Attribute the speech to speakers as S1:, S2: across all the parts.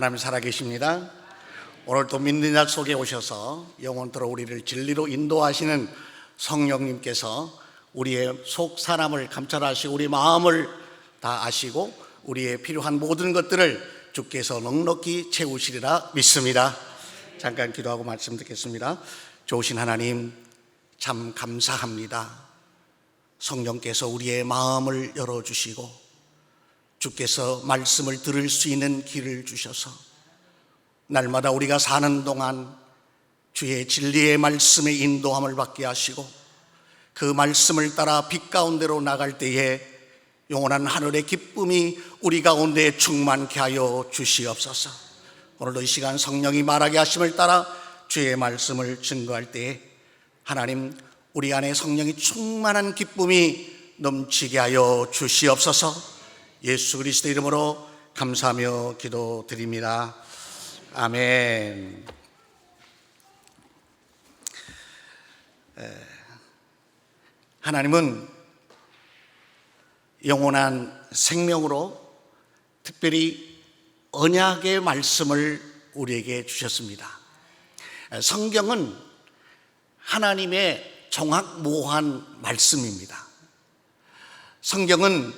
S1: 하나님 살아계십니다. 오늘 또 믿는 날 속에 오셔서 영원토록 우리를 진리로 인도하시는 성령님께서 우리의 속 사람을 감찰하시고 우리 마음을 다 아시고 우리의 필요한 모든 것들을 주께서 넉넉히 채우시리라 믿습니다. 잠깐 기도하고 말씀 듣겠습니다. 좋으신 하나님, 참 감사합니다. 성령께서 우리의 마음을 열어주시고 주께서 말씀을 들을 수 있는 길을 주셔서 날마다 우리가 사는 동안 주의 진리의 말씀의 인도함을 받게 하시고 그 말씀을 따라 빛 가운데로 나갈 때에 영원한 하늘의 기쁨이 우리 가운데 충만케 하여 주시옵소서. 오늘도 이 시간 성령이 말하게 하심을 따라 주의 말씀을 증거할 때에 하나님, 우리 안에 성령이 충만한 기쁨이 넘치게 하여 주시옵소서. 예수 그리스도 이름으로 감사하며 기도드립니다. 아멘. 하나님은 영원한 생명으로 특별히 언약의 말씀을 우리에게 주셨습니다. 성경은 하나님의 정확무한 말씀입니다. 성경은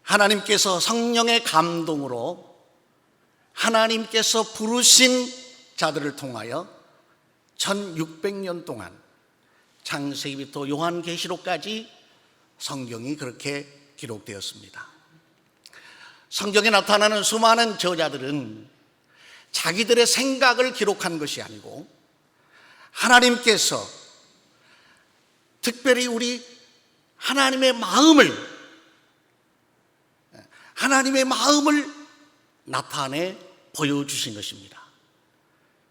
S1: 하나님께서 성령의 감동으로 하나님께서 부르신 자들을 통하여 1600년 동안 창세기부터 요한계시록까지 성경이 그렇게 기록되었습니다. 성경에 나타나는 수많은 저자들은 자기들의 생각을 기록한 것이 아니고 하나님께서 특별히 우리 하나님의 마음을 나타내 보여주신 것입니다.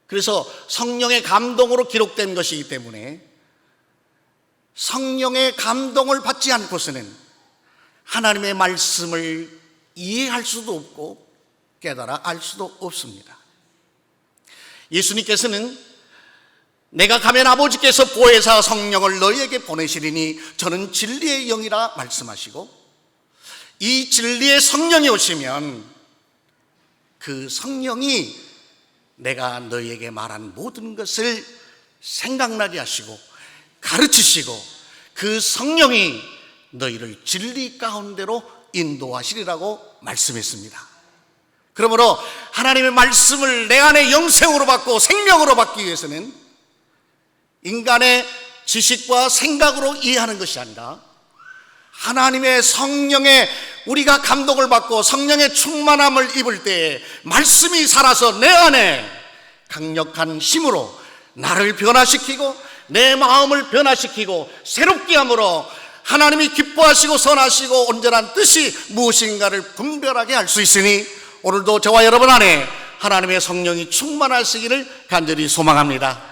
S1: 그래서 성령의 감동으로 기록된 것이기 때문에 성령의 감동을 받지 않고서는 하나님의 말씀을 이해할 수도 없고 깨달아 알 수도 없습니다. 예수님께서는 내가 가면 아버지께서 보혜사 성령을 너희에게 보내시리니 저는 진리의 영이라 말씀하시고, 이 진리의 성령이 오시면 그 성령이 내가 너희에게 말한 모든 것을 생각나게 하시고 가르치시고 그 성령이 너희를 진리 가운데로 인도하시리라고 말씀했습니다. 그러므로 하나님의 말씀을 내 안에 영생으로 받고 생명으로 받기 위해서는 인간의 지식과 생각으로 이해하는 것이 아니라 하나님의 성령의 우리가 감동을 받고 성령의 충만함을 입을 때에 말씀이 살아서 내 안에 강력한 힘으로 나를 변화시키고 내 마음을 변화시키고 새롭게 함으로 하나님이 기뻐하시고 선하시고 온전한 뜻이 무엇인가를 분별하게 할 수 있으니 오늘도 저와 여러분 안에 하나님의 성령이 충만하시기를 간절히 소망합니다.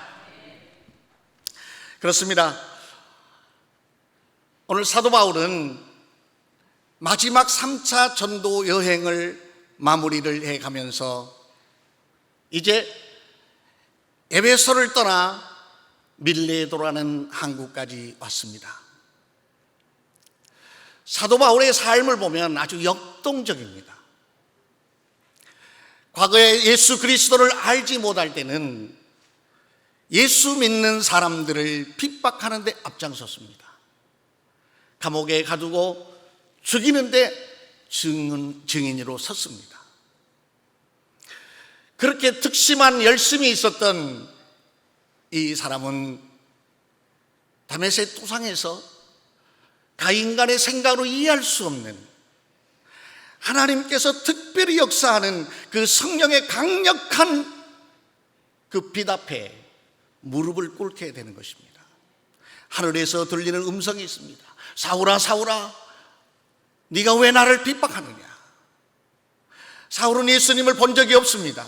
S1: 그렇습니다. 오늘 사도 바울은 마지막 3차 전도 여행을 마무리를 해가면서 이제 에베소를 떠나 밀레도라는 항구까지 왔습니다. 사도 바울의 삶을 보면 아주 역동적입니다. 과거에 예수 그리스도를 알지 못할 때는 예수 믿는 사람들을 핍박하는 데 앞장섰습니다. 감옥에 가두고 죽이는데 증인으로 섰습니다. 그렇게 특심한 열심이 있었던 이 사람은 다메섹 도상에서 가인간의 생각으로 이해할 수 없는 하나님께서 특별히 역사하는 그 성령의 강력한 그 빛 앞에 무릎을 꿇게 되는 것입니다. 하늘에서 들리는 음성이 있습니다. 사울아 사울아 네가 왜 나를 핍박하느냐. 사울은 예수님을 본 적이 없습니다.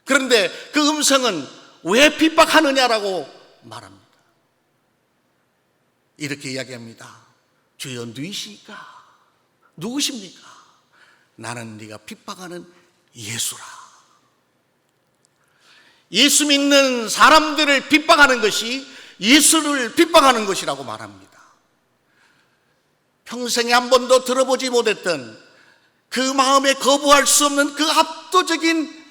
S1: 그런데 그 음성은 왜 핍박하느냐라고 말합니다. 이렇게 이야기합니다. 주여 누구십니까? 나는 네가 핍박하는 예수라. 예수 믿는 사람들을 핍박하는 것이 예수를 핍박하는 것이라고 말합니다. 평생에 한 번도 들어보지 못했던 그 마음에 거부할 수 없는 그 압도적인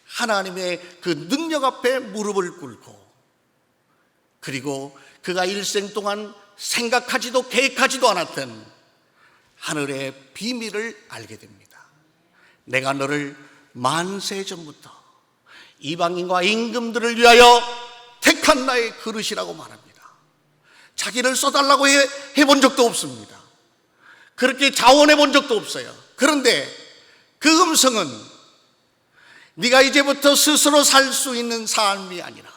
S1: 하나님의 그 능력 앞에 무릎을 꿇고, 그리고 그가 일생 동안 생각하지도 계획하지도 않았던 하늘의 비밀을 알게 됩니다. 내가 너를 만세 전부터 이방인과 임금들을 위하여 택한 나의 그릇이라고 말합니다. 자기를 써달라고 해본 적도 없습니다. 그렇게 자원해 본 적도 없어요. 그런데 그 음성은 네가 이제부터 스스로 살 수 있는 삶이 아니라,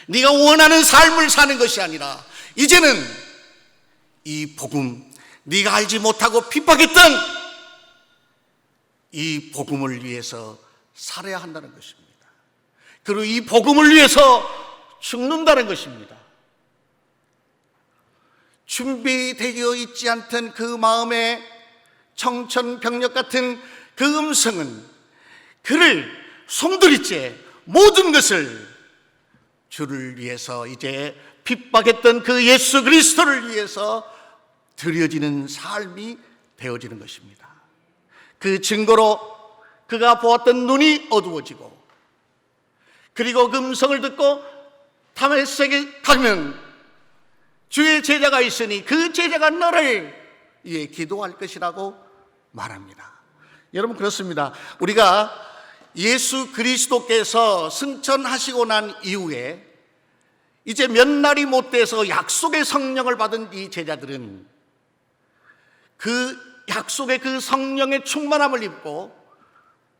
S1: 네가 원하는 삶을 사는 것이 아니라, 이제는 이 복음, 네가 알지 못하고 핍박했던 이 복음을 위해서 살아야 한다는 것입니다. 그리고 이 복음을 위해서 죽는다는 것입니다. 준비되어 있지 않던 그 마음의 청천벽력 같은 그 음성은 그를 송두리째 모든 것을 주를 위해서 이제 핍박했던 그 예수 그리스도를 위해서 드려지는 삶이 되어지는 것입니다. 그 증거로 그가 보았던 눈이 어두워지고, 그리고 그 음성을 듣고 다메섹에 가면 주의 제자가 있으니 그 제자가 너를 위해 기도할 것이라고 말합니다. 여러분, 그렇습니다. 우리가 예수 그리스도께서 승천하시고 난 이후에 이제 몇 날이 못 돼서 약속의 성령을 받은 이 제자들은 그 약속의 그 성령의 충만함을 입고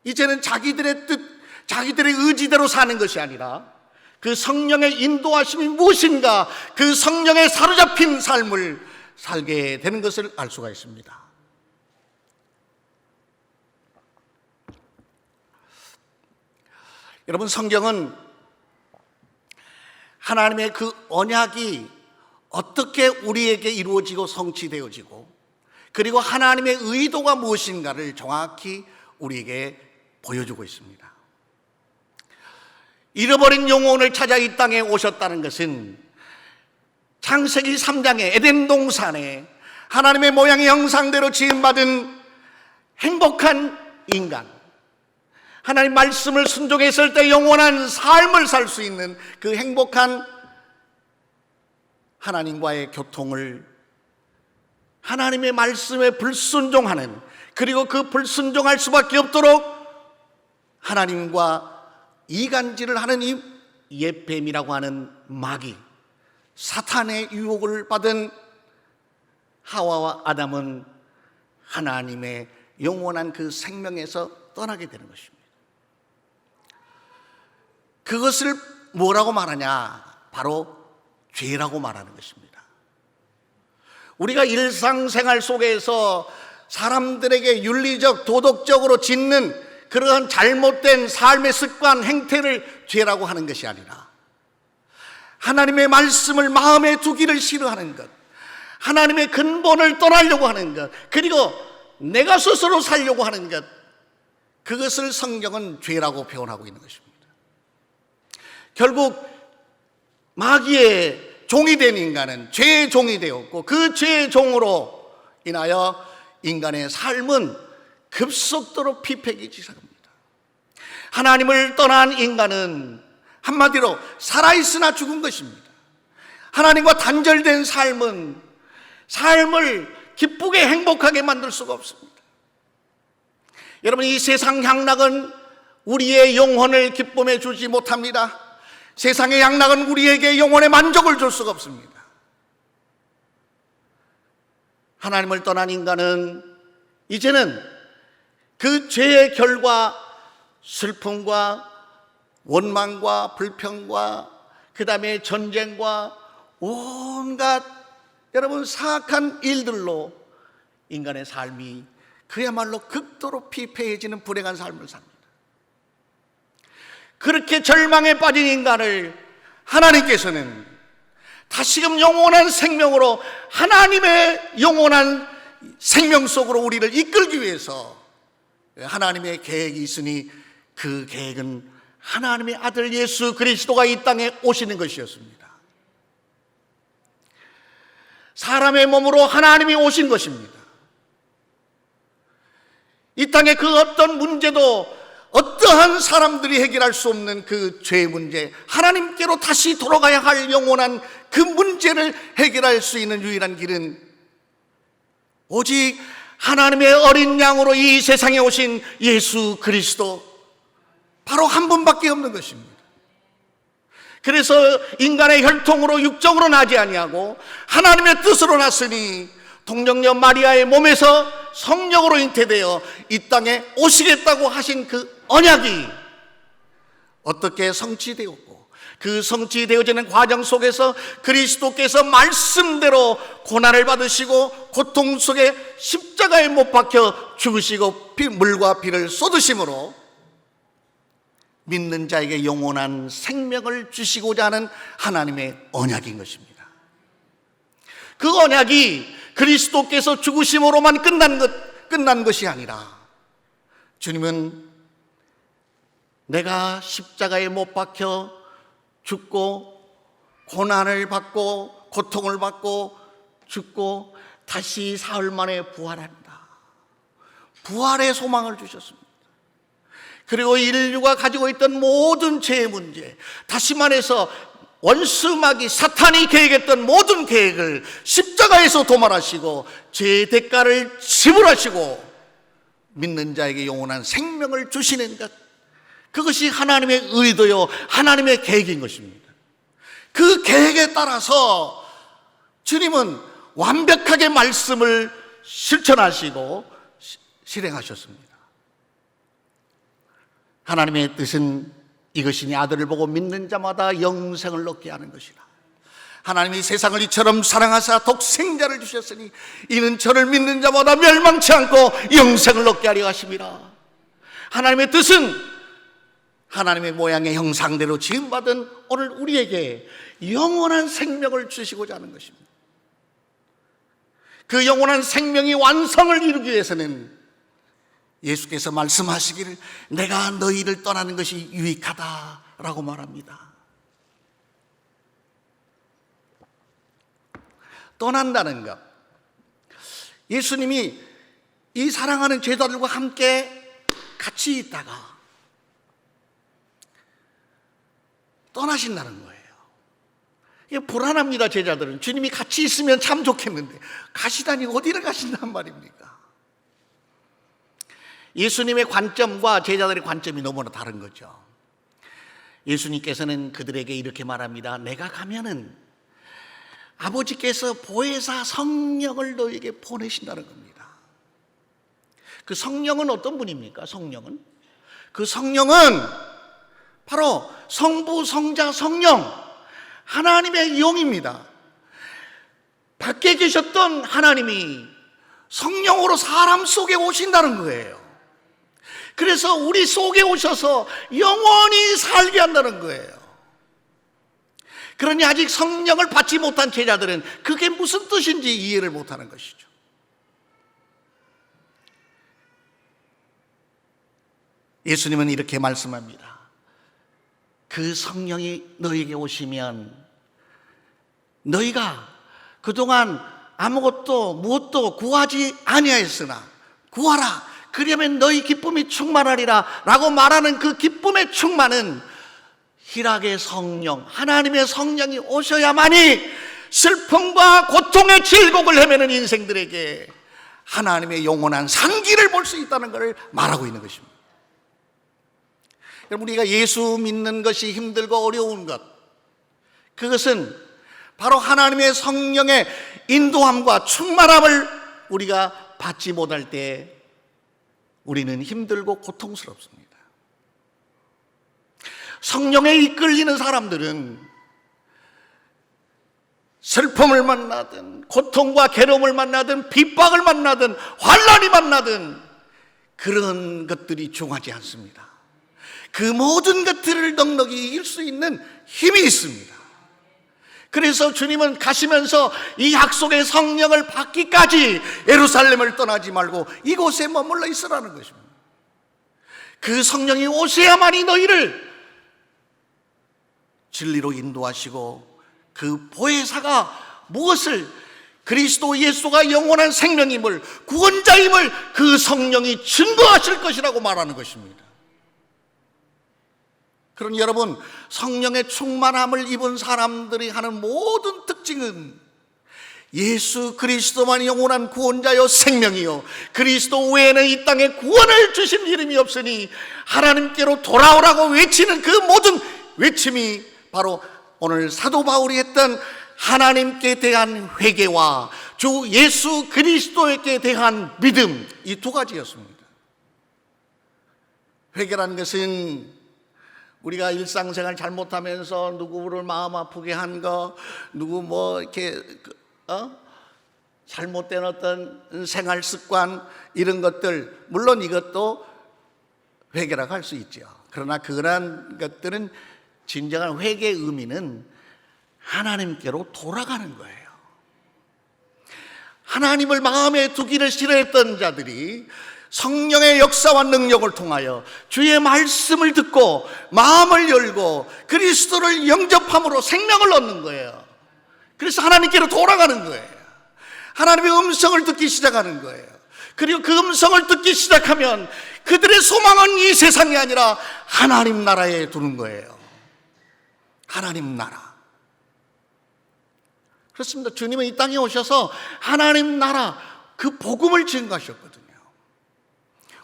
S1: 이제는 자기들의 뜻, 자기들의 의지대로 사는 것이 아니라 그 성령의 인도하심이 무엇인가, 그 성령에 사로잡힌 삶을 살게 되는 것을 알 수가 있습니다. 여러분, 성경은 하나님의 그 언약이 어떻게 우리에게 이루어지고 성취되어지고, 그리고 하나님의 의도가 무엇인가를 정확히 우리에게 보여주고 있습니다. 잃어버린 영혼을 찾아 이 땅에 오셨다는 것은 창세기 3장의 에덴 동산에 하나님의 모양의 형상대로 지음받은 행복한 인간, 하나님 말씀을 순종했을 때 영원한 삶을 살 수 있는 그 행복한 하나님과의 교통을, 하나님의 말씀에 불순종하는, 그리고 그 불순종할 수밖에 없도록 하나님과 이간질을 하는 이 옛뱀이라고 하는 마귀, 사탄의 유혹을 받은 하와와 아담은 하나님의 영원한 그 생명에서 떠나게 되는 것입니다. 그것을 뭐라고 말하냐? 바로 죄라고 말하는 것입니다. 우리가 일상생활 속에서 사람들에게 윤리적, 도덕적으로 짓는 그러한 잘못된 삶의 습관, 행태를 죄라고 하는 것이 아니라 하나님의 말씀을 마음에 두기를 싫어하는 것, 하나님의 근본을 떠나려고 하는 것, 그리고 내가 스스로 살려고 하는 것, 그것을 성경은 죄라고 표현하고 있는 것입니다. 결국 마귀의 종이 된 인간은 죄의 종이 되었고, 그 죄의 종으로 인하여 인간의 삶은 급속도로 피폐해지기 시작합니다. 하나님을 떠난 인간은 한마디로 살아있으나 죽은 것입니다. 하나님과 단절된 삶은 삶을 기쁘게 행복하게 만들 수가 없습니다. 여러분, 이 세상 향락은 우리의 영혼을 기쁨에 주지 못합니다. 세상의 향락은 우리에게 영혼의 만족을 줄 수가 없습니다. 하나님을 떠난 인간은 이제는 그 죄의 결과, 슬픔과 원망과 불평과 그 다음에 전쟁과 온갖 여러분 사악한 일들로 인간의 삶이 그야말로 극도로 피폐해지는 불행한 삶을 삽니다. 그렇게 절망에 빠진 인간을 하나님께서는 다시금 영원한 생명으로, 하나님의 영원한 생명 속으로 우리를 이끌기 위해서 하나님의 계획이 있으니 그 계획은 하나님의 아들 예수 그리스도가 이 땅에 오시는 것이었습니다. 사람의 몸으로 하나님이 오신 것입니다. 이 땅의 그 어떤 문제도 어떠한 사람들이 해결할 수 없는 그 죄의 문제, 하나님께로 다시 돌아가야 할 영원한 그 문제를 해결할 수 있는 유일한 길은 오직 하나님의 어린 양으로 이 세상에 오신 예수 그리스도, 바로 한 분밖에 없는 것입니다. 그래서 인간의 혈통으로 육정으로 나지 아니하고 하나님의 뜻으로 났으니 동정녀 마리아의 몸에서 성령으로 잉태되어 이 땅에 오시겠다고 하신 그 언약이 어떻게 성취되었고, 그 성취되어지는 과정 속에서 그리스도께서 말씀대로 고난을 받으시고 고통 속에 십자가에 못 박혀 죽으시고 물과 피를 쏟으심으로 믿는 자에게 영원한 생명을 주시고자 하는 하나님의 언약인 것입니다. 그 언약이 그리스도께서 죽으심으로만 끝난 것이 아니라 주님은 내가 십자가에 못 박혀 죽고 고난을 받고 고통을 받고 죽고 다시 사흘 만에 부활한다. 부활의 소망을 주셨습니다. 그리고 인류가 가지고 있던 모든 죄의 문제, 다시 말해서 원수 마귀 사탄이 계획했던 모든 계획을 십자가에서 도말하시고 죄의 대가를 지불하시고 믿는 자에게 영원한 생명을 주시는 것, 그것이 하나님의 의도요 하나님의 계획인 것입니다. 그 계획에 따라서 주님은 완벽하게 말씀을 실천하시고 실행하셨습니다. 하나님의 뜻은 이것이니 아들을 보고 믿는 자마다 영생을 얻게 하는 것이라. 하나님이 세상을 이처럼 사랑하사 독생자를 주셨으니 이는 저를 믿는 자마다 멸망치 않고 영생을 얻게 하려 하심이라. 하나님의 뜻은 하나님의 모양의 형상대로 지음받은 오늘 우리에게 영원한 생명을 주시고자 하는 것입니다. 그 영원한 생명이 완성을 이루기 위해서는 예수께서 말씀하시기를 내가 너희를 떠나는 것이 유익하다라고 말합니다. 떠난다는 것, 예수님이 이 사랑하는 제자들과 함께 같이 있다가 떠나신다는 거예요. 이게 불안합니다. 제자들은 주님이 같이 있으면 참 좋겠는데 가시다니 어디를 가신단 말입니까? 예수님의 관점과 제자들의 관점이 너무나 다른 거죠. 예수님께서는 그들에게 이렇게 말합니다. 내가 가면은 아버지께서 보혜사 성령을 너에게 보내신다는 겁니다. 그 성령은 어떤 분입니까? 성령은? 그 성령은 바로 성부, 성자, 성령, 하나님의 영입니다. 밖에 계셨던 하나님이 성령으로 사람 속에 오신다는 거예요. 그래서 우리 속에 오셔서 영원히 살게 한다는 거예요. 그러니 아직 성령을 받지 못한 제자들은 그게 무슨 뜻인지 이해를 못하는 것이죠. 예수님은 이렇게 말씀합니다. 그 성령이 너에게 오시면 너희가 그동안 아무것도 무엇도 구하지 아니하였으나 구하라. 그러면 너희 기쁨이 충만하리라 라고 말하는 그 기쁨의 충만은 희락의 성령, 하나님의 성령이 오셔야만이 슬픔과 고통의 질곡을 헤매는 인생들에게 하나님의 영원한 상기를 볼 수 있다는 것을 말하고 있는 것입니다. 여러분, 우리가 예수 믿는 것이 힘들고 어려운 것, 그것은 바로 하나님의 성령의 인도함과 충만함을 우리가 받지 못할 때 우리는 힘들고 고통스럽습니다. 성령에 이끌리는 사람들은 슬픔을 만나든 고통과 괴로움을 만나든 핍박을 만나든 환난이 만나든 그런 것들이 중하지 않습니다. 그 모든 것들을 넉넉히 이길 수 있는 힘이 있습니다. 그래서 주님은 가시면서 이 약속의 성령을 받기까지 예루살렘을 떠나지 말고 이곳에 머물러 있으라는 것입니다. 그 성령이 오셔야만이 너희를 진리로 인도하시고 그 보혜사가 무엇을 그리스도 예수가 영원한 생명임을 구원자임을 그 성령이 증거하실 것이라고 말하는 것입니다. 그러니 여러분, 성령의 충만함을 입은 사람들이 하는 모든 특징은 예수 그리스도만 영원한 구원자요 생명이요 그리스도 외에는 이 땅에 구원을 주신 이름이 없으니 하나님께로 돌아오라고 외치는 그 모든 외침이 바로 오늘 사도 바울이 했던 하나님께 대한 회개와 주 예수 그리스도에게 대한 믿음, 이 두 가지였습니다. 회개라는 것은 우리가 일상생활 잘못하면서 누구를 마음 아프게 한 거, 누구 뭐 이렇게 잘못된 어떤 생활 습관 이런 것들, 물론 이것도 회개라고 할 수 있죠. 그러나 그런 것들은 진정한 회개의 의미는 하나님께로 돌아가는 거예요. 하나님을 마음에 두기를 싫어했던 자들이 성령의 역사와 능력을 통하여 주의 말씀을 듣고 마음을 열고 그리스도를 영접함으로 생명을 얻는 거예요. 그래서 하나님께로 돌아가는 거예요. 하나님의 음성을 듣기 시작하는 거예요. 그리고 그 음성을 듣기 시작하면 그들의 소망은 이 세상이 아니라 하나님 나라에 두는 거예요. 하나님 나라. 그렇습니다. 주님은 이 땅에 오셔서 하나님 나라 그 복음을 증거하셨거든요.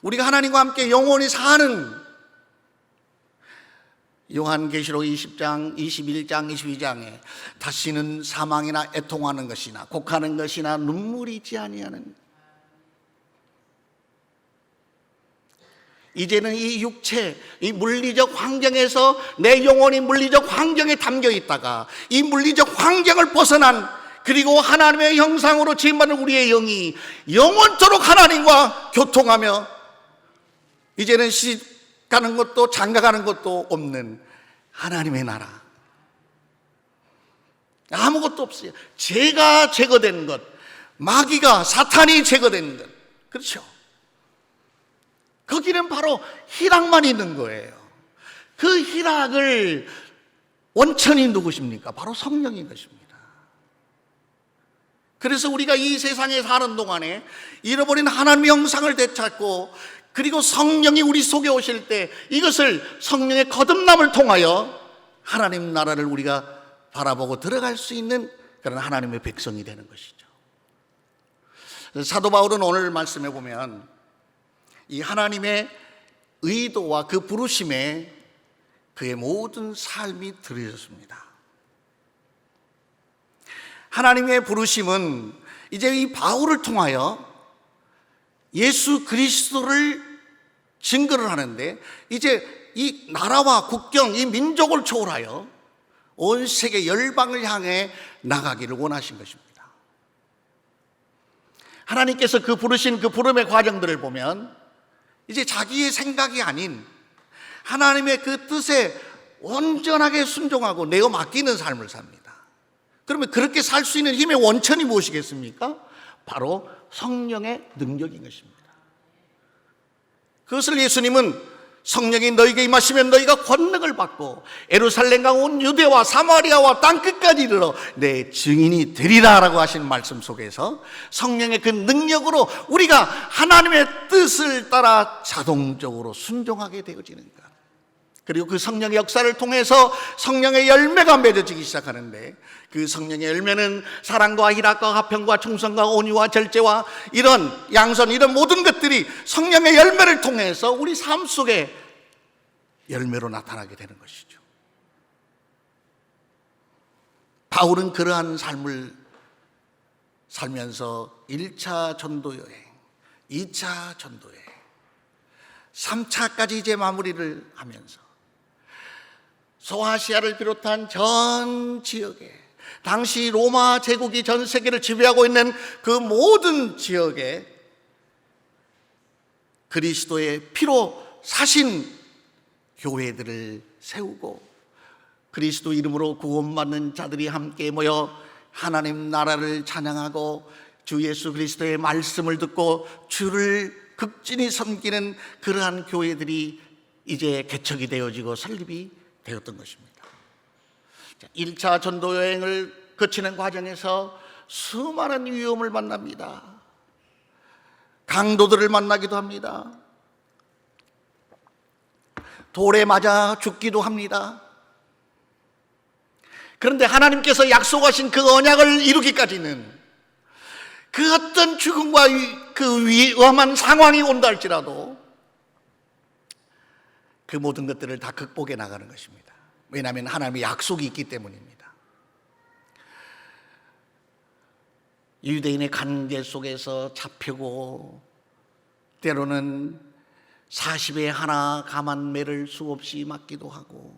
S1: 우리가 하나님과 함께 영원히 사는 요한계시록 20장, 21장, 22장에 다시는 사망이나 애통하는 것이나 곡하는 것이나 눈물이 있지 아니하는, 이제는 이 육체, 이 물리적 환경에서 내 영혼이 물리적 환경에 담겨 있다가 이 물리적 환경을 벗어난, 그리고 하나님의 형상으로 지음받은 우리의 영이 영원토록 하나님과 교통하며 이제는 시집가는 것도 장가가는 것도 없는 하나님의 나라. 아무것도 없어요. 죄가 제거된 것, 마귀가, 사탄이 제거된 것. 그렇죠? 거기는 바로 희락만 있는 거예요. 그 희락을 원천이 누구십니까? 바로 성령인 것입니다. 그래서 우리가 이 세상에 사는 동안에 잃어버린 하나님의 형상을 되찾고, 그리고 성령이 우리 속에 오실 때 이것을 성령의 거듭남을 통하여 하나님 나라를 우리가 바라보고 들어갈 수 있는 그런 하나님의 백성이 되는 것이죠. 사도 바울은 오늘 말씀해 보면 이 하나님의 의도와 그 부르심에 그의 모든 삶이 들어졌습니다. 하나님의 부르심은 이제 이 바울을 통하여 예수 그리스도를 증거를 하는데, 이제 이 나라와 국경, 이 민족을 초월하여 온 세계 열방을 향해 나가기를 원하신 것입니다. 하나님께서 그 부르신 그 부름의 과정들을 보면 이제 자기의 생각이 아닌 하나님의 그 뜻에 온전하게 순종하고 내어 맡기는 삶을 삽니다. 그러면 그렇게 살 수 있는 힘의 원천이 무엇이겠습니까? 바로 성령의 능력인 것입니다. 그것을 예수님은 성령이 너희에게 임하시면 너희가 권능을 받고 예루살렘과 온 유대와 사마리아와 땅끝까지 이르러 내 증인이 되리라 라고 하신 말씀 속에서 성령의 그 능력으로 우리가 하나님의 뜻을 따라 자동적으로 순종하게 되어지는 것, 그리고 그 성령의 역사를 통해서 성령의 열매가 맺어지기 시작하는데, 그 성령의 열매는 사랑과 희락과 화평과 충성과 온유와 절제와 이런 양선, 이런 모든 것들이 성령의 열매를 통해서 우리 삶 속에 열매로 나타나게 되는 것이죠. 바울은 그러한 삶을 살면서 1차 전도 여행, 2차 전도 여행, 3차까지 이제 마무리를 하면서 소아시아를 비롯한 전 지역에, 당시 로마 제국이 전 세계를 지배하고 있는 그 모든 지역에 그리스도의 피로 사신 교회들을 세우고 그리스도 이름으로 구원받는 자들이 함께 모여 하나님 나라를 찬양하고 주 예수 그리스도의 말씀을 듣고 주를 극진히 섬기는 그러한 교회들이 이제 개척이 되어지고 설립이 되었던 것입니다. 1차 전도 여행을 거치는 과정에서 수많은 위험을 만납니다. 강도들을 만나기도 합니다. 돌에 맞아 죽기도 합니다. 그런데 하나님께서 약속하신 그 언약을 이루기까지는 그 어떤 죽음과 그 위험한 상황이 온다 할지라도 그 모든 것들을 다 극복해 나가는 것입니다. 왜냐하면 하나님의 약속이 있기 때문입니다. 유대인의 관계 속에서 잡히고 때로는 40에 하나 감한 매를 수없이 맞기도 하고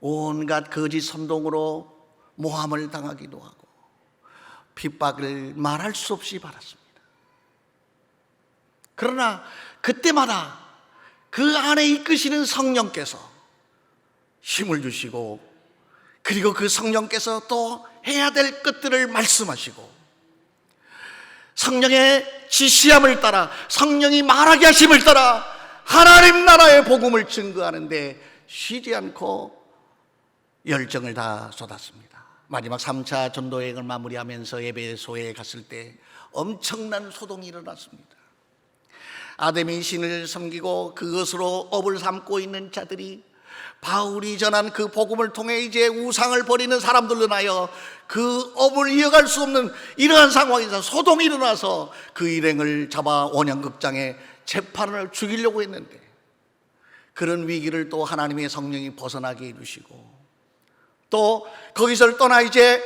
S1: 온갖 거짓 선동으로 모함을 당하기도 하고 핍박을 말할 수 없이 받았습니다. 그러나 그때마다 그 안에 이끄시는 성령께서 힘을 주시고, 그리고 그 성령께서 또 해야 될 것들을 말씀하시고, 성령의 지시함을 따라, 성령이 말하게 하심을 따라 하나님 나라의 복음을 증거하는데 쉬지 않고 열정을 다 쏟았습니다. 마지막 3차 전도여행을 마무리하면서 에베소에 갔을 때 엄청난 소동이 일어났습니다. 아데미 신을 섬기고 그것으로 업을 삼고 있는 자들이 바울이 전한 그 복음을 통해 이제 우상을 버리는 사람들로 인하여 그 업을 이어갈 수 없는 이러한 상황에서 소동이 일어나서 그 일행을 잡아 원형극장에 재판을 죽이려고 했는데, 그런 위기를 또 하나님의 성령이 벗어나게 해주시고, 또 거기서 떠나 이제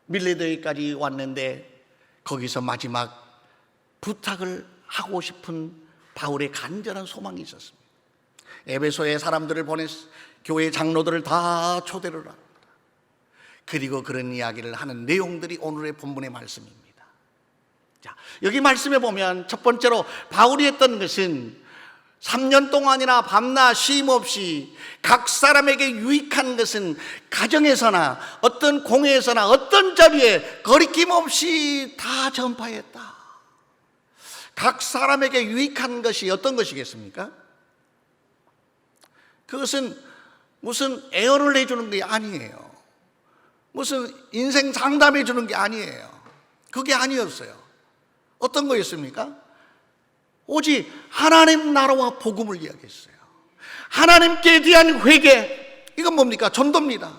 S1: 밀레도에까지 왔는데 거기서 마지막 부탁을 하고 싶은 바울의 간절한 소망이 있었습니다. 에베소에 사람들을 보내서 교회 장로들을 다 초대를 합니다. 그리고 그런 이야기를 하는 내용들이 오늘의 본문의 말씀입니다. 자, 여기 말씀에 보면 첫 번째로 바울이 했던 것은 3년 동안이나 밤낮 쉼 없이 각 사람에게 유익한 것은 가정에서나 어떤 공회에서나 어떤 자리에 거리낌 없이 다 전파했다. 각 사람에게 유익한 것이 어떤 것이겠습니까? 그것은 무슨 애언을 해주는 게 아니에요. 무슨 인생 상담해 주는 게 아니에요. 그게 아니었어요. 어떤 거였습니까? 오직 하나님 나라와 복음을 이야기했어요. 하나님께 대한 회개, 이건 뭡니까? 전도입니다.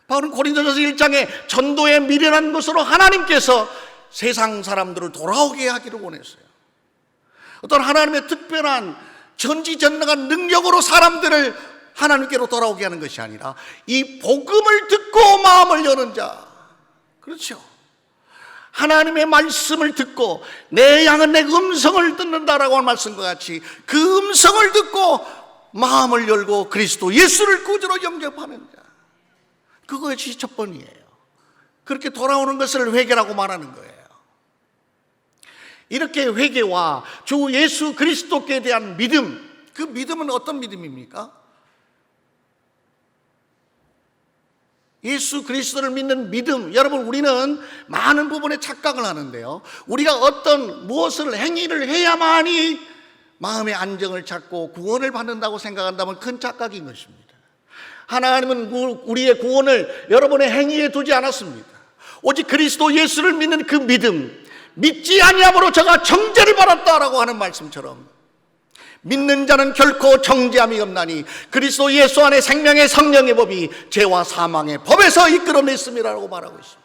S1: 바울은 고린도전서 1장에 전도에 미련한 것으로 하나님께서 세상 사람들을 돌아오게 하기를 원했어요. 어떤 하나님의 특별한 전지전능한 능력으로 사람들을 하나님께로 돌아오게 하는 것이 아니라 이 복음을 듣고 마음을 여는 자, 그렇죠. 하나님의 말씀을 듣고 내 양은 내 음성을 듣는다라고 하는 말씀과 같이 그 음성을 듣고 마음을 열고 그리스도 예수를 구주로 영접하는 자, 그것이 첫 번이에요. 그렇게 돌아오는 것을 회개라고 말하는 거예요. 이렇게 회개와 주 예수 그리스도께 대한 믿음, 그 믿음은 어떤 믿음입니까? 예수 그리스도를 믿는 믿음. 여러분, 우리는 많은 부분에 착각을 하는데요, 우리가 어떤 무엇을 행위를 해야만이 마음의 안정을 찾고 구원을 받는다고 생각한다면 큰 착각인 것입니다. 하나님은 우리의 구원을 여러분의 행위에 두지 않았습니다. 오직 그리스도 예수를 믿는 그 믿음, 믿지 아니함으로 저가 정죄를 받았다라고 하는 말씀처럼 믿는 자는 결코 정죄함이 없나니 그리스도 예수 안에 생명의 성령의 법이 죄와 사망의 법에서 이끌어냈음이라고 말하고 있습니다.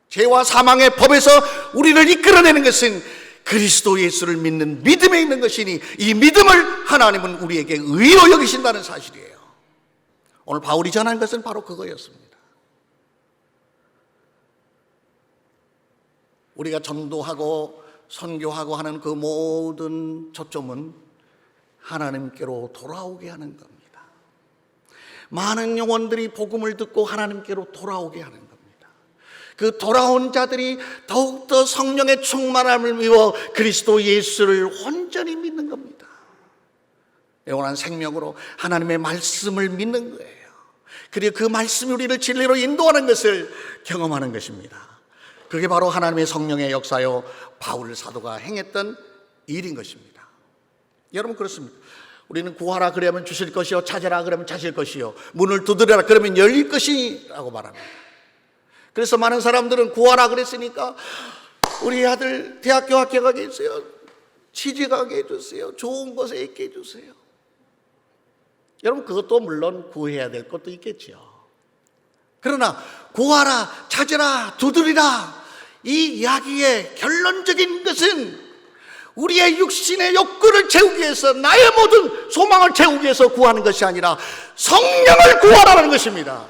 S1: 죄와 사망의 법에서 우리를 이끌어내는 것은 그리스도 예수를 믿는 믿음에 있는 것이니 이 믿음을 하나님은 우리에게 의로 여기신다는 사실이에요. 오늘 바울이 전한 것은 바로 그거였습니다. 우리가 전도하고 선교하고 하는 그 모든 초점은 하나님께로 돌아오게 하는 겁니다. 많은 영혼들이 복음을 듣고 하나님께로 돌아오게 하는 겁니다. 그 돌아온 자들이 더욱더 성령의 충만함을 미워 그리스도 예수를 온전히 믿는 겁니다. 영원한 생명으로 하나님의 말씀을 믿는 거예요. 그리고 그 말씀이 우리를 진리로 인도하는 것을 경험하는 것입니다. 그게 바로 하나님의 성령의 역사요 바울 사도가 행했던 일인 것입니다. 여러분, 그렇습니다. 우리는 구하라 그러면 주실 것이요, 찾으라 그러면 찾을 것이요, 문을 두드려라 그러면 열릴 것이라고 말합니다. 그래서 많은 사람들은 구하라 그랬으니까 우리 아들 대학교 합격하게 해주세요, 취직하게 해주세요, 좋은 곳에 있게 해주세요. 여러분, 그것도 물론 구해야 될 것도 있겠죠. 그러나 구하라, 찾으라, 두드리라, 이 이야기의 결론적인 것은 우리의 육신의 욕구를 채우기 위해서, 나의 모든 소망을 채우기 위해서 구하는 것이 아니라 성령을 구하라는 것입니다.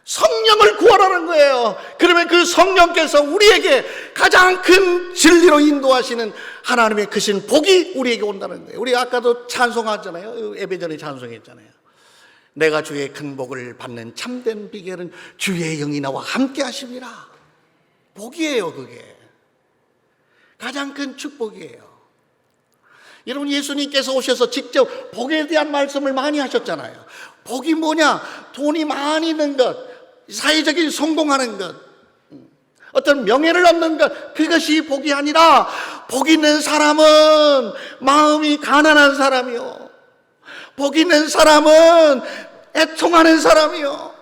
S1: 성령을 구하라는 거예요. 그러면 그 성령께서 우리에게 가장 큰 진리로 인도하시는 하나님의 크신 복이 우리에게 온다는 거예요. 우리 아까도 찬송하잖아요. 예배전에 찬송했잖아요. 내가 주의 큰 복을 받는 참된 비결은 주의 영이 나와 함께 하심이라. 복이에요. 그게 가장 큰 축복이에요. 여러분, 예수님께서 오셔서 직접 복에 대한 말씀을 많이 하셨잖아요. 복이 뭐냐? 돈이 많이 있는 것, 사회적인 성공하는 것, 어떤 명예를 얻는 것, 그것이 복이 아니라 복 있는 사람은 마음이 가난한 사람이요, 복 있는 사람은 애통하는 사람이요,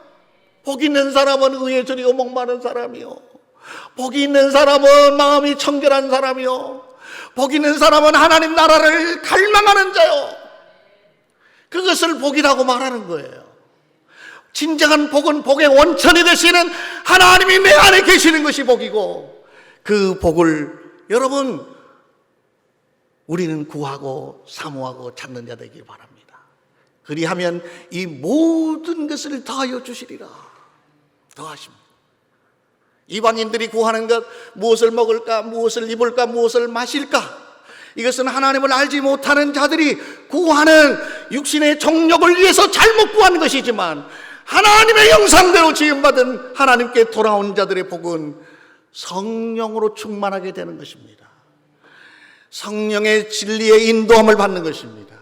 S1: 복 있는 사람은 의에 저리고 목마른 사람이요, 복 있는 사람은 마음이 청결한 사람이요, 복 있는 사람은 하나님 나라를 갈망하는 자요. 그것을 복이라고 말하는 거예요. 진정한 복은 복의 원천이 되시는 하나님이 내 안에 계시는 것이 복이고, 그 복을 여러분 우리는 구하고 사모하고 찾는 자 되기 바랍니다. 그리하면 이 모든 것을 더하여 주시리라. 더하십니다. 이방인들이 구하는 것, 무엇을 먹을까, 무엇을 입을까, 무엇을 마실까, 이것은 하나님을 알지 못하는 자들이 구하는 육신의 정욕을 위해서 잘못 구한 것이지만, 하나님의 형상대로 지음받은 하나님께 돌아온 자들의 복은 성령으로 충만하게 되는 것입니다. 성령의 진리의 인도함을 받는 것입니다.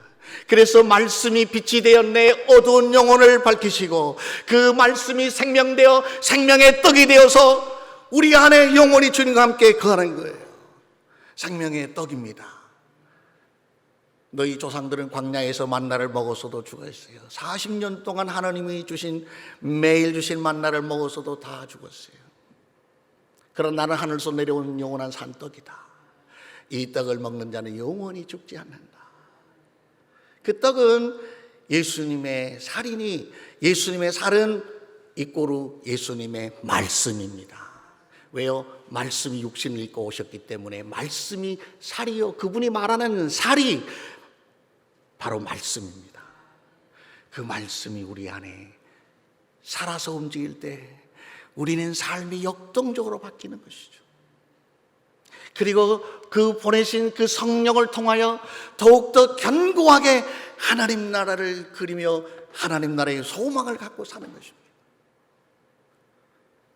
S1: 그래서 말씀이 빛이 되어 내 어두운 영혼을 밝히시고, 그 말씀이 생명되어 생명의 떡이 되어서 우리 안에 영혼이 주님과 함께 거하는 거예요. 생명의 떡입니다. 너희 조상들은 광야에서 만나를 먹었어도 죽었어요. 40년 동안 하나님이 주신, 매일 주신 만나를 먹었어도 다 죽었어요. 그러나 나는 하늘에서 내려온 영원한 산떡이다. 이 떡을 먹는 자는 영원히 죽지 않는다. 그 떡은 예수님의 살이니, 예수님의 살은 이꼬르 예수님의 말씀입니다. 왜요? 말씀이 육신을 입고 오셨기 때문에 말씀이 살이요, 그분이 말하는 살이 바로 말씀입니다. 그 말씀이 우리 안에 살아서 움직일 때 우리는 삶이 역동적으로 바뀌는 것이죠. 그리고 그 보내신 그 성령을 통하여 더욱더 견고하게 하나님 나라를 그리며 하나님 나라의 소망을 갖고 사는 것입니다.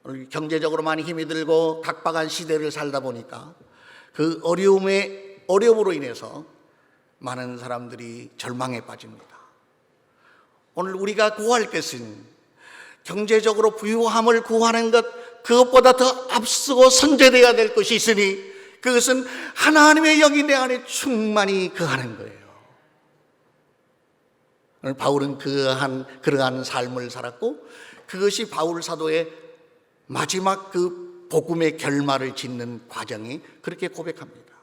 S1: 오늘 경제적으로 많이 힘이 들고 각박한 시대를 살다 보니까 그 어려움으로 인해서 많은 사람들이 절망에 빠집니다. 오늘 우리가 구할 것은, 경제적으로 부유함을 구하는 것, 그것보다 더 앞서고 선제되어야 될 것이 있으니, 그것은 하나님의 영이 내 안에 충만히 거하는 거예요. 오늘 바울은 그러한 삶을 살았고, 그것이 바울 사도의 마지막 그 복음의 결말을 짓는 과정이 그렇게 고백합니다.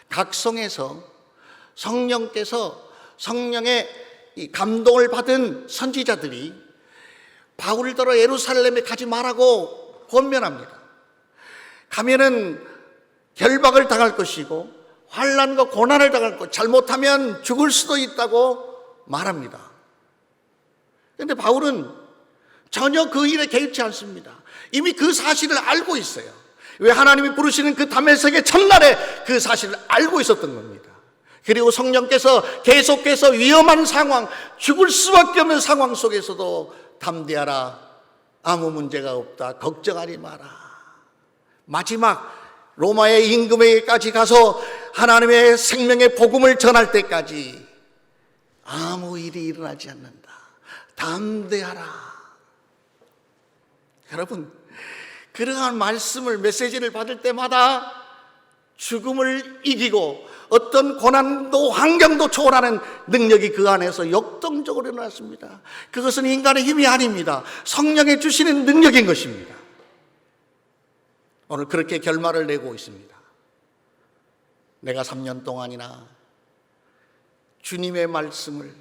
S1: 각 성에서 성령께서, 성령의 감동을 받은 선지자들이 바울을 따라 예루살렘에 가지 말라고 권면합니다. 가면은 결박을 당할 것이고 환난과 고난을 당할 것, 잘못하면 죽을 수도 있다고 말합니다. 그런데 바울은 전혀 그 일에 개의치 않습니다. 이미 그 사실을 알고 있어요. 왜? 하나님이 부르시는 그 다메섹의 첫날에 그 사실을 알고 있었던 겁니다. 그리고 성령께서 계속해서 위험한 상황, 죽을 수밖에 없는 상황 속에서도 담대하라, 아무 문제가 없다, 걱정하지 마라. 마지막 로마의 임금에게까지 가서 하나님의 생명의 복음을 전할 때까지 아무 일이 일어나지 않는다. 담대하라. 여러분, 그러한 말씀을, 메시지를 받을 때마다 죽음을 이기고 어떤 고난도 환경도 초월하는 능력이 그 안에서 역동적으로 일어났습니다. 그것은 인간의 힘이 아닙니다. 성령이 주시는 능력인 것입니다. 오늘 그렇게 결말을 내고 있습니다. 내가 3년 동안이나 주님의 말씀을,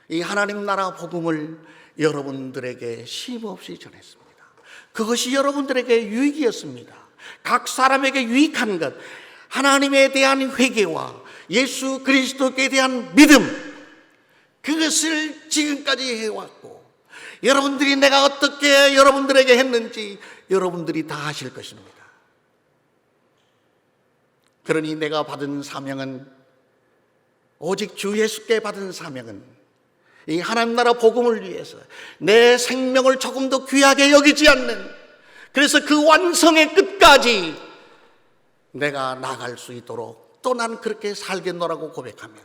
S1: 이 하나님 나라 복음을 여러분들에게 쉼없이 전했습니다. 그것이 여러분들에게 유익이었습니다. 각 사람에게 유익한 것, 하나님에 대한 회개와 예수 그리스도께 대한 믿음, 그것을 지금까지 해왔고, 여러분들이 내가 어떻게 여러분들에게 했는지 여러분들이 다 아실 것입니다. 그러니 내가 받은 사명은, 오직 주 예수께 받은 사명은 이 하나님 나라 복음을 위해서 내 생명을 조금 더 귀하게 여기지 않는, 그래서 그 완성의 끝까지 내가 나갈 수 있도록 또 난 그렇게 살겠노라고 고백하며,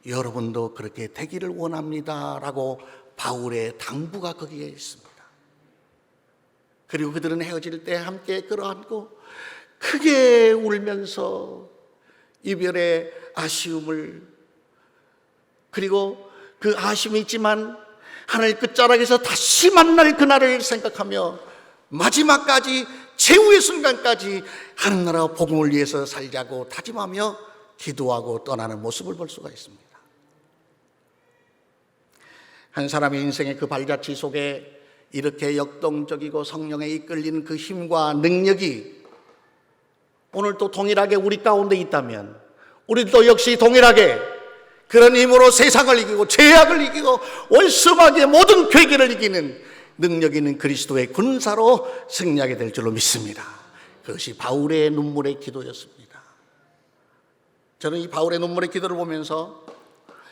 S1: 여러분도 그렇게 되기를 원합니다 라고 바울의 당부가 거기에 있습니다. 그리고 그들은 헤어질 때 함께 끌어안고 크게 울면서 이별의 아쉬움을, 그리고 그 아쉬움이 있지만 하늘 끝자락에서 다시 만날 그날을 생각하며 마지막까지 최후의 순간까지 하늘나라 복음을 위해서 살자고 다짐하며 기도하고 떠나는 모습을 볼 수가 있습니다. 한 사람의 인생의 그 발자취 속에 이렇게 역동적이고 성령에 이끌리는 그 힘과 능력이 오늘도 동일하게 우리 가운데 있다면 우리도 역시 동일하게 그런 힘으로 세상을 이기고 죄악을 이기고 원수마귀의 모든 괴계를 이기는 능력 있는 그리스도의 군사로 승리하게 될 줄로 믿습니다. 그것이 바울의 눈물의 기도였습니다. 저는 이 바울의 눈물의 기도를 보면서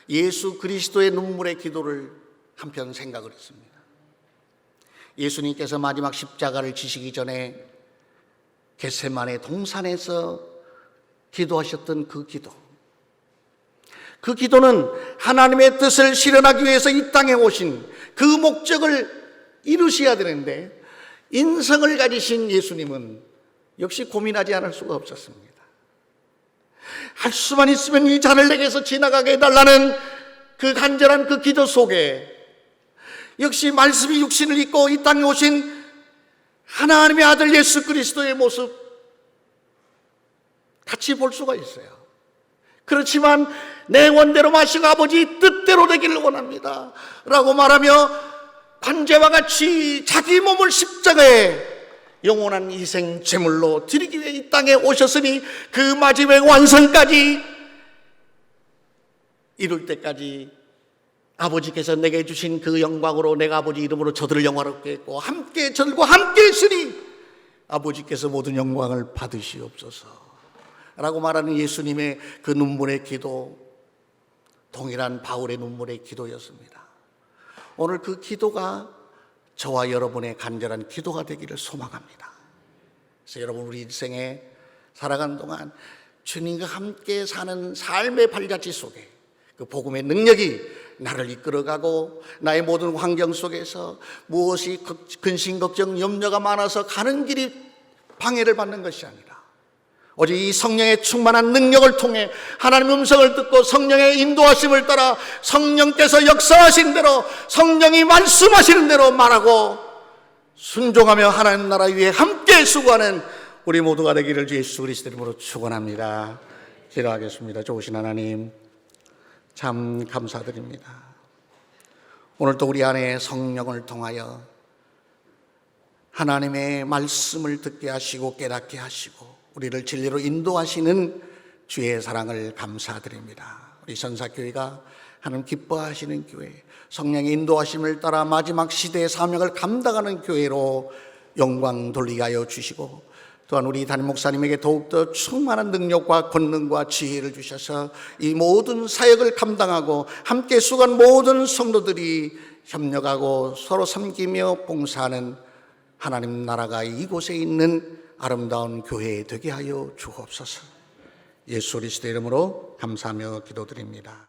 S1: 예수 그리스도의 눈물의 기도를 한편 생각을 했습니다. 예수님께서 마지막 십자가를 지시기 전에 겟세마네 동산에서 기도하셨던 그 기도, 그 기도는 하나님의 뜻을 실현하기 위해서 이 땅에 오신 그 목적을 이루셔야 되는데 인성을 가지신 예수님은 역시 고민하지 않을 수가 없었습니다. 할 수만 있으면 이 잔을 내게서 지나가게 해달라는 그 간절한 그 기도 속에 역시 말씀이 육신을 입고 이 땅에 오신 하나님의 아들 예수 그리스도의 모습 같이 볼 수가 있어요. 그렇지만 내 원대로 마시고 아버지 뜻대로 되기를 원합니다 라고 말하며 관제와 같이 자기 몸을 십자가에 영원한 희생 제물로 드리기 위해 이 땅에 오셨으니 그 마지막 완성까지 이룰 때까지 아버지께서 내게 주신 그 영광으로 내가 아버지 이름으로 저들을 영화롭게 했고 함께 저들과 함께 했으니 아버지께서 모든 영광을 받으시옵소서 라고 말하는 예수님의 그 눈물의 기도, 동일한 바울의 눈물의 기도였습니다. 오늘 그 기도가 저와 여러분의 간절한 기도가 되기를 소망합니다. 그래서 여러분 우리 인생에 살아가는 동안 주님과 함께 사는 삶의 발자취 속에 그 복음의 능력이 나를 이끌어가고 나의 모든 환경 속에서 무엇이 근심, 걱정, 염려가 많아서 가는 길이 방해를 받는 것이 아니라 오직 이 성령의 충만한 능력을 통해 하나님의 음성을 듣고 성령의 인도하심을 따라 성령께서 역사하신 대로 성령이 말씀하시는 대로 말하고 순종하며 하나님 나라 위에 함께 수고하는 우리 모두가 되기를 주 예수 그리스도 이름으로 축원합니다. 기도하겠습니다. 좋으신 하나님 참 감사드립니다. 오늘도 우리 안에 성령을 통하여 하나님의 말씀을 듣게 하시고 깨닫게 하시고 우리를 진리로 인도하시는 주의 사랑을 감사드립니다. 우리 선사교회가 하나님 기뻐하시는 교회, 성령의 인도하심을 따라 마지막 시대의 사명을 감당하는 교회로 영광 돌리게 하여 주시고 또한 우리 담임 목사님에게 더욱더 충만한 능력과 권능과 지혜를 주셔서 이 모든 사역을 감당하고 함께 수고한 모든 성도들이 협력하고 서로 섬기며 봉사하는 하나님 나라가 이곳에 있는 아름다운 교회 되게 하여 주옵소서. 예수 그리스도의 이름으로 감사하며 기도드립니다.